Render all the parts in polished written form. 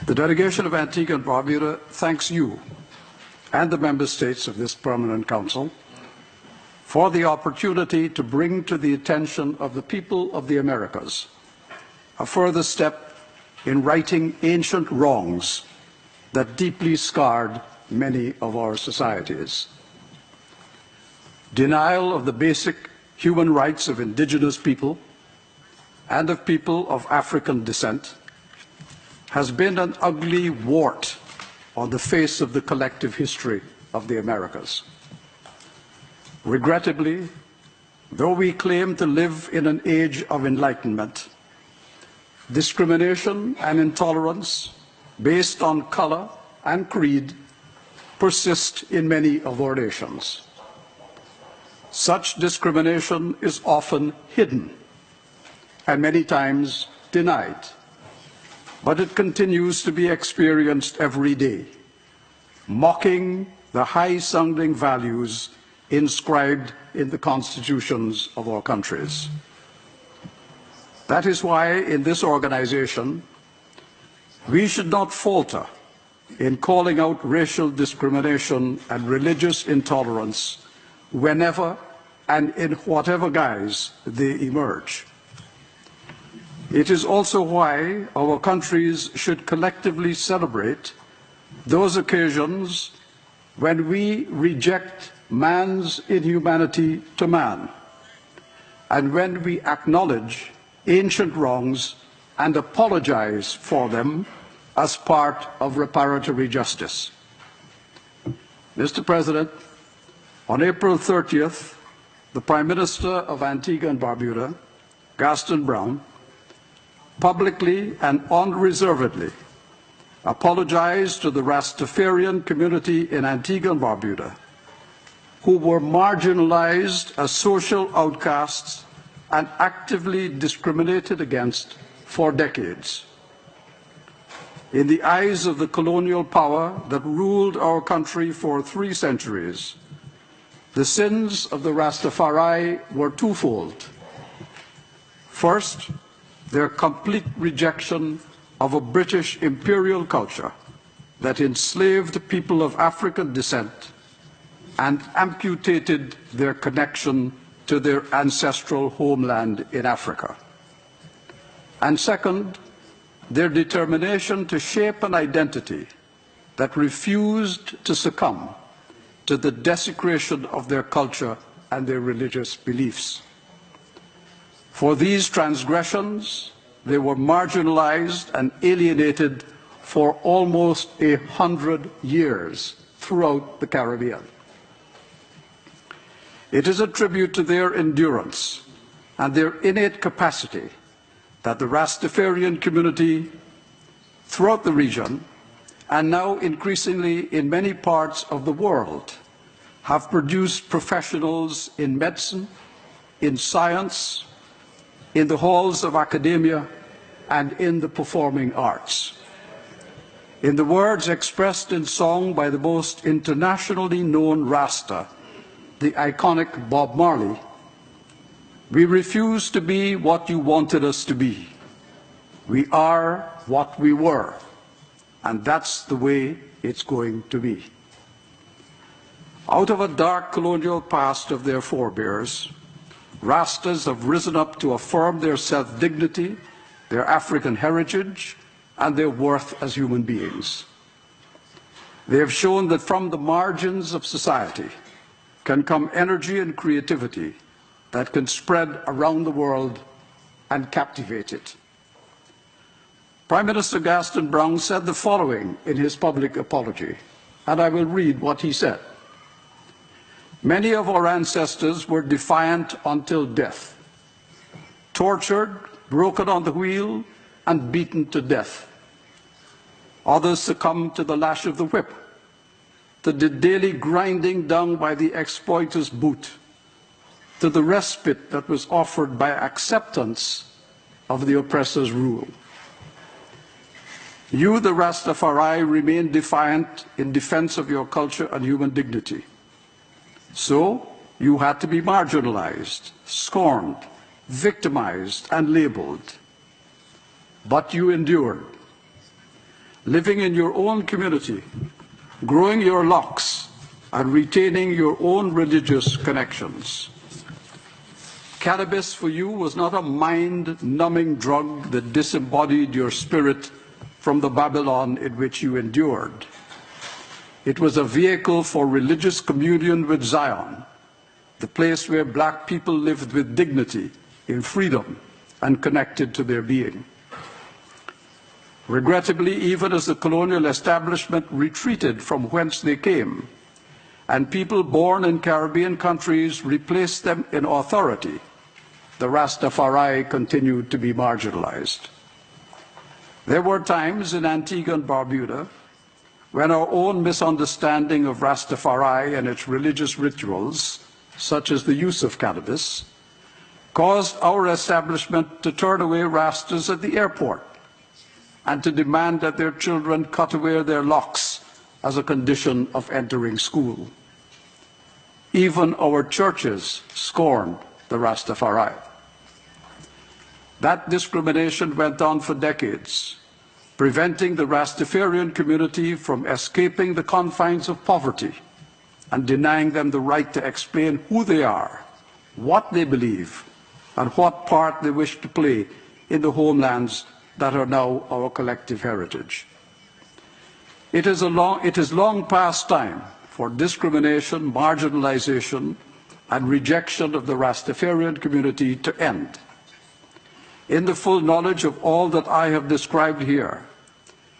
The delegation of Antigua and Barbuda thanks you and the member states of this Permanent Council for the opportunity to bring to the attention of the people of the Americas a further step in righting ancient wrongs that deeply scarred many of our societies. Denial of the basic human rights of indigenous people and of people of African descent has been an ugly wart on the face of the collective history of the Americas. Regrettably, though we claim to live in an age of enlightenment, discrimination and intolerance based on color and creed persist in many of our nations. Such discrimination is often hidden and many times denied, but it continues to be experienced every day, mocking the high-sounding values inscribed in the constitutions of our countries. That is why in this organization, we should not falter in calling out racial discrimination and religious intolerance whenever and in whatever guise they emerge. It is also why our countries should collectively celebrate those occasions when we reject man's inhumanity to man, and when we acknowledge ancient wrongs and apologize for them as part of reparatory justice. Mr. President, on April 30th, the Prime Minister of Antigua and Barbuda, Gaston Brown, publicly and unreservedly apologized to the Rastafarian community in Antigua and Barbuda, who were marginalized as social outcasts and actively discriminated against for decades. In the eyes of the colonial power that ruled our country for 3 centuries, the sins of the Rastafari were twofold. First, their complete rejection of a British imperial culture that enslaved people of African descent and amputated their connection to their ancestral homeland in Africa. And second, their determination to shape an identity that refused to succumb to the desecration of their culture and their religious beliefs. For these transgressions, they were marginalized and alienated for almost 100 years throughout the Caribbean. It is a tribute to their endurance and their innate capacity that the Rastafarian community throughout the region, and now increasingly in many parts of the world, have produced professionals in medicine, in science, in the halls of academia, and in the performing arts. In the words expressed in song by the most internationally known Rasta, the iconic Bob Marley, we refuse to be what you wanted us to be. We are what we were, and that's the way it's going to be. Out of a dark colonial past of their forebears, Rastas have risen up to affirm their self-dignity, their African heritage, and their worth as human beings. They have shown that from the margins of society can come energy and creativity that can spread around the world and captivate it. Prime Minister Gaston Brown said the following in his public apology, and I will read what he said. Many of our ancestors were defiant until death, tortured, broken on the wheel, and beaten to death. Others succumbed to the lash of the whip, to the daily grinding down by the exploiter's boot, to the respite that was offered by acceptance of the oppressor's rule. You, the Rastafari, remain defiant in defense of your culture and human dignity. So, you had to be marginalized, scorned, victimized, and labeled. But you endured. living in your own community, growing your locks, and retaining your own religious connections. Cannabis for you was not a mind-numbing drug that disembodied your spirit from the Babylon in which you endured. It was a vehicle for religious communion with Zion, the place where black people lived with dignity, in freedom, and connected to their being. Regrettably, even as the colonial establishment retreated from whence they came, and people born in Caribbean countries replaced them in authority, the Rastafari continued to be marginalized. There were times in Antigua and Barbuda when our own misunderstanding of Rastafari and its religious rituals, such as the use of cannabis, caused our establishment to turn away Rastas at the airport and to demand that their children cut away their locks as a condition of entering school. Even our churches scorned the Rastafari. That discrimination went on for decades, preventing the Rastafarian community from escaping the confines of poverty and denying them the right to explain who they are, what they believe, and what part they wish to play in the homelands that are now our collective heritage. It is long past time for discrimination, marginalization, and rejection of the Rastafarian community to end. In the full knowledge of all that I have described here,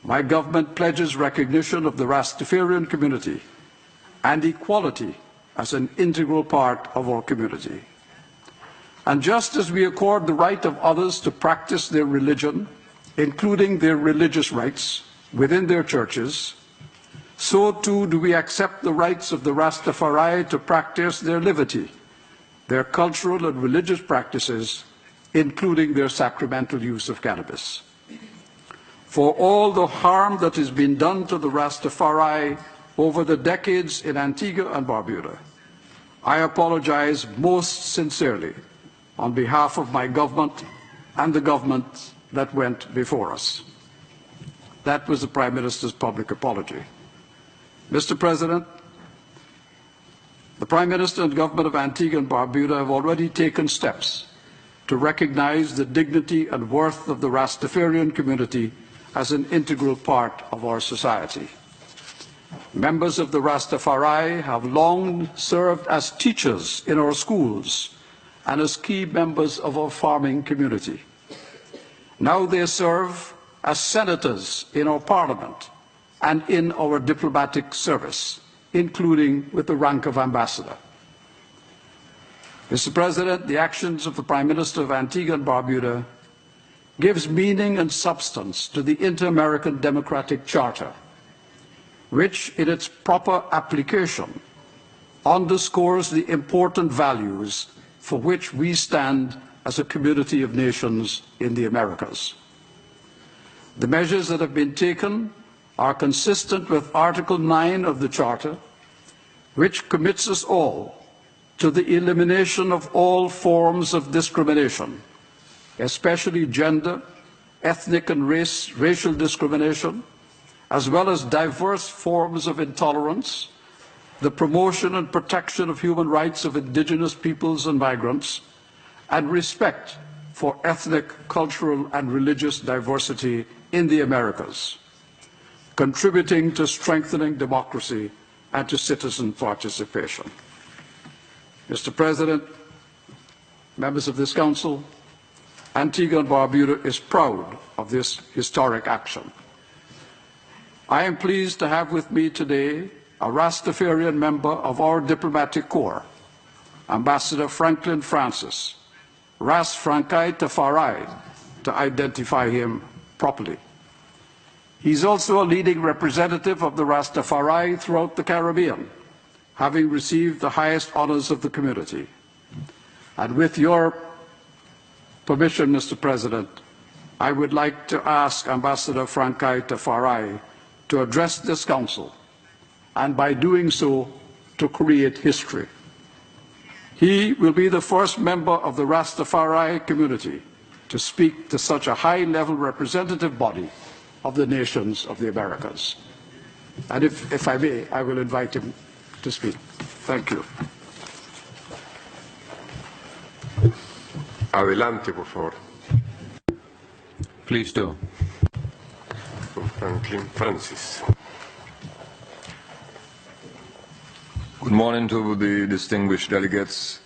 my government pledges recognition of the Rastafarian community and equality as an integral part of our community. And just as we accord the right of others to practice their religion, including their religious rights within their churches, so too do we accept the rights of the Rastafari to practice their liberty, their cultural and religious practices, including their sacramental use of cannabis. For all the harm that has been done to the Rastafari over the decades in Antigua and Barbuda, I apologize most sincerely on behalf of my government and the government that went before us. That was the Prime Minister's public apology. Mr. President, the Prime Minister and government of Antigua and Barbuda have already taken steps to recognize the dignity and worth of the Rastafarian community as an integral part of our society. Members of the Rastafari have long served as teachers in our schools and as key members of our farming community. Now they serve as senators in our parliament and in our diplomatic service, including with the rank of ambassador. Mr. President, the actions of the Prime Minister of Antigua and Barbuda gives meaning and substance to the Inter-American Democratic Charter, which in its proper application underscores the important values for which we stand as a community of nations in the Americas. The measures that have been taken are consistent with Article 9 of the Charter, which commits us all to the elimination of all forms of discrimination, especially gender, ethnic and racial discrimination, as well as diverse forms of intolerance, the promotion and protection of human rights of indigenous peoples and migrants, and respect for ethnic, cultural, and religious diversity in the Americas, contributing to strengthening democracy and to citizen participation. Mr. President, members of this Council, Antigua and Barbuda is proud of this historic action. I am pleased to have with me today a Rastafarian member of our diplomatic corps, Ambassador Franklin Francis, Ras Frankai Tafari, to identify him properly. He is also a leading representative of the Rastafari throughout the Caribbean, having received the highest honors of the community. And with your permission, Mr. President, I would like to ask Ambassador Frankai Tafari to address this Council, and by doing so, to create history. He will be the first member of the Rastafari community to speak to such a high-level representative body of the nations of the Americas. And if I may, I will invite him to speak. Thank you. Adelante, por favor. Please do. Franklin Francis. Good morning to the distinguished delegates,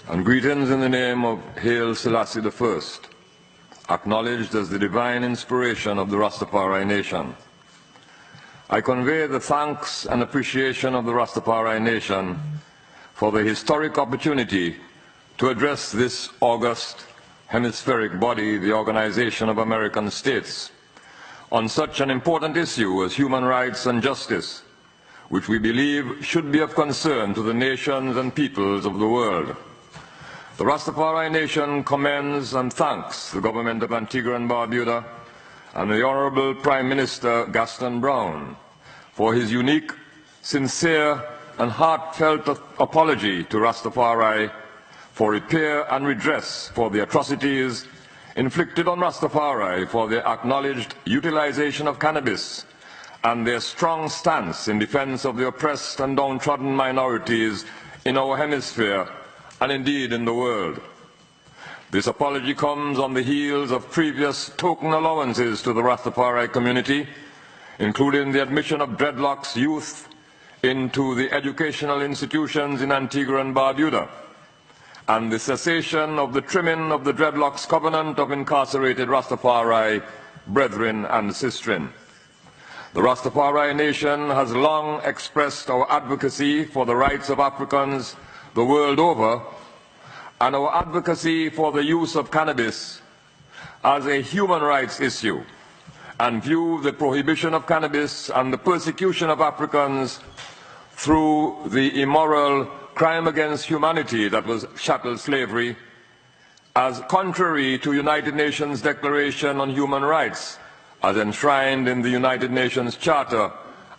and greetings in the name of Haile Selassie I, acknowledged as the divine inspiration of the Rastafari nation. I convey the thanks and appreciation of the Rastafari nation for the historic opportunity to address this august hemispheric body, the Organization of American States, on such an important issue as human rights and justice, which we believe should be of concern to the nations and peoples of the world. The Rastafari nation commends and thanks the government of Antigua and Barbuda and the Honorable Prime Minister Gaston Brown for his unique, sincere and heartfelt apology to Rastafari for repair and redress for the atrocities inflicted on Rastafari for their acknowledged utilization of cannabis and their strong stance in defense of the oppressed and downtrodden minorities in our hemisphere and indeed in the world. This apology comes on the heels of previous token allowances to the Rastafari community, including the admission of dreadlocks youth into the educational institutions in Antigua and Barbuda, and the cessation of the trimming of the dreadlocks covenant of incarcerated Rastafari brethren and sistren. The Rastafari nation has long expressed our advocacy for the rights of Africans the world over, and our advocacy for the use of cannabis as a human rights issue, and view the prohibition of cannabis and the persecution of Africans through the immoral crime against humanity that was chattel slavery as contrary to United Nations Declaration on Human Rights as enshrined in the United Nations Charter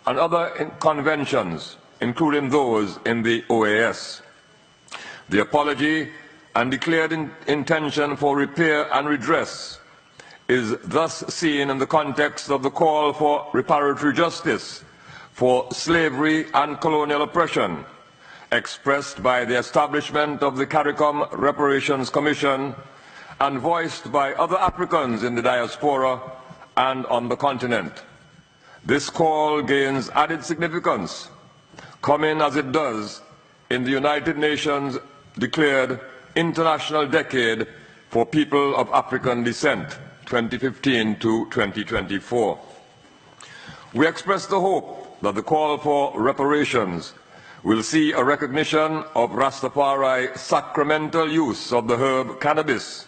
and other conventions, including those in the OAS. The apology and declared intention for repair and redress is thus seen in the context of the call for reparatory justice for slavery and colonial oppression, expressed by the establishment of the CARICOM Reparations Commission and voiced by other Africans in the diaspora and on the continent. This call gains added significance, coming as it does in the United Nations declared International Decade for People of African Descent, 2015 to 2024. We express the hope that the call for reparations will see a recognition of Rastafari sacramental use of the herb cannabis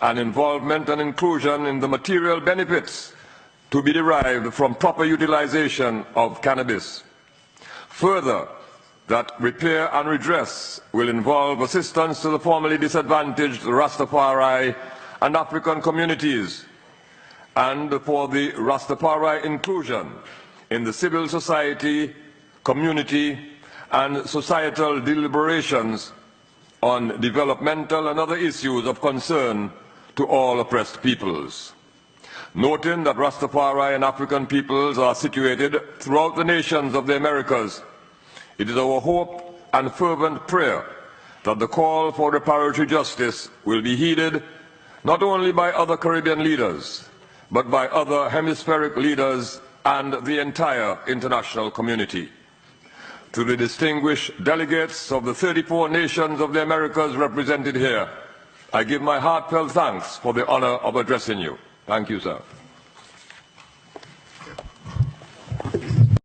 and involvement and inclusion in the material benefits to be derived from proper utilization of cannabis. Further, that repair and redress will involve assistance to the formerly disadvantaged Rastafari and African communities, and for the Rastafari inclusion in the civil society, community, and societal deliberations on developmental and other issues of concern to all oppressed peoples. Noting that Rastafari and African peoples are situated throughout the nations of the Americas, it is our hope and fervent prayer that the call for reparatory justice will be heeded not only by other Caribbean leaders, but by other hemispheric leaders and the entire international community. To the distinguished delegates of the 34 nations of the Americas represented here, I give my heartfelt thanks for the honor of addressing you. Thank you, sir.